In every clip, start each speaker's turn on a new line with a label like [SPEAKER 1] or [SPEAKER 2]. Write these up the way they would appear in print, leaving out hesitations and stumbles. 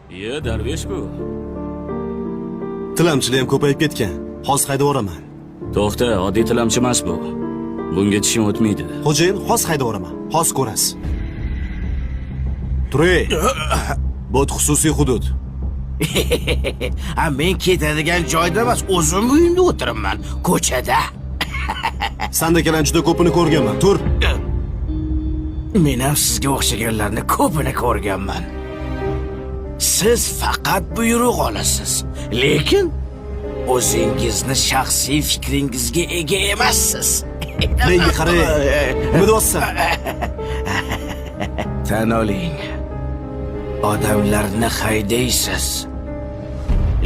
[SPEAKER 1] Darvesh-ku.
[SPEAKER 2] Tilamchilar ham ko'payib ketgan. Hozir haydab yuboraman.
[SPEAKER 1] To'xta, oddiy tilamchi emas bu. Bunga tishim o'tmaydi.
[SPEAKER 2] Xo'jayin, hozir haydab yuboraman. Hozir ko'rasiz. Turay. Bu xususiy hudud.
[SPEAKER 3] Men ketadigan joyda emas, o'zim uyimda o'tiribman, ko'chada.
[SPEAKER 2] Sandakilar juda ko'pini ko'rganman. Tur.
[SPEAKER 3] Men ham sizga o'xshaganlarni ko'pini ko'rganman. Siz faqat buyruq olasiz, lekin o'zingizni shaxsiy fikringizga ega emassiz.
[SPEAKER 2] Menga qarang. Nima deyapsan?
[SPEAKER 3] Tan oling. Odamlarni haydaysiz,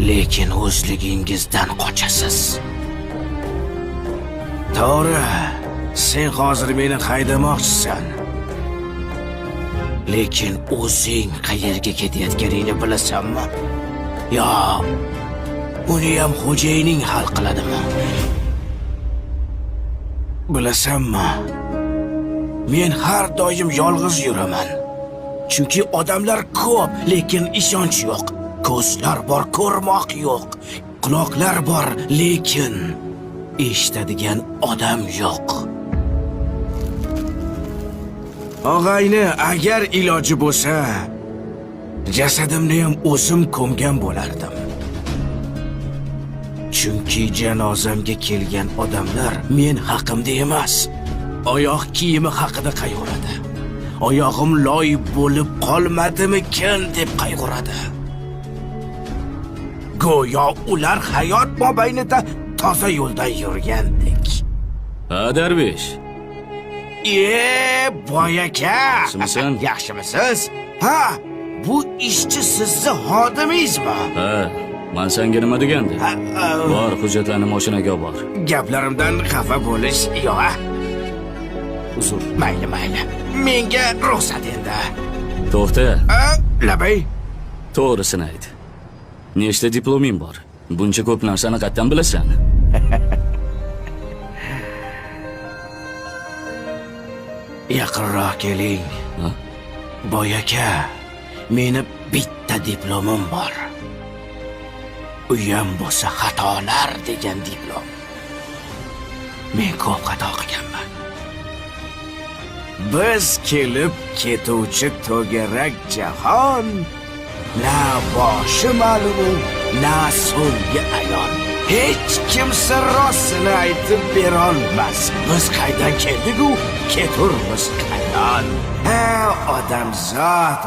[SPEAKER 3] lekin o'zligingizdan qochasiz. To'g'ri, sen hozir meni haydamoqchisan. Lekin o'zing qayerga ketayotganingni bilasanmi? Yo, uni ham xo'jayining hal qiladimi? Bilasanmi? Men har doim yolg'iz yuraman. Chunki odamlar ko'p, lekin ishonch yo'q. Ko'zlar bor, ko'rmoq yo'q. Quloqlar bor, lekin eshitadigan odam yo'q. Og'ayni, agar iloji bo'lsa, jasadimni ham o'zim ko'mgan bo'lardim. Chunki janozamga kelgan odamlar men haqimda emas, oyoq kiyimi haqida qayg'uradi. Oyog'im loy bo'lib qolmadimikin deb qayg'uradi. Go'yo ular hayot mobaynida toza yo'lda yurgandek.
[SPEAKER 1] Darvesh.
[SPEAKER 3] Boy aka.
[SPEAKER 1] Yaxshimisan?
[SPEAKER 3] Yaxshimisiz? Ha, bu ishchi sizni xodimingizmi?
[SPEAKER 1] Ha, men senga nima degandim? Bor, hujjatlarni mashinaga bor.
[SPEAKER 3] Gaplarimdan xafa bo'lish yo'q.
[SPEAKER 2] Uzr.
[SPEAKER 3] Mayli. Menga ruxsat endi.
[SPEAKER 1] To'xta.
[SPEAKER 3] Labay.
[SPEAKER 1] To'g'risini ayt. Nechta diploming bor? Buncha ko'p narsani qayerdan bilasan?
[SPEAKER 3] Yaqinroq keling. Boy aka, meni bitta diplomim bor. Uyam bo'lsa xatolar degan diplom. Men ko'p xato qilganman. Biz kelib ketuvchi to'garak jahon, na boshi ma'lum, na so'nggi ayon. Hech kimsa rostini aytib berolmas. Biz qaydan keldik-ku, keturmiz qayon. Odamzod.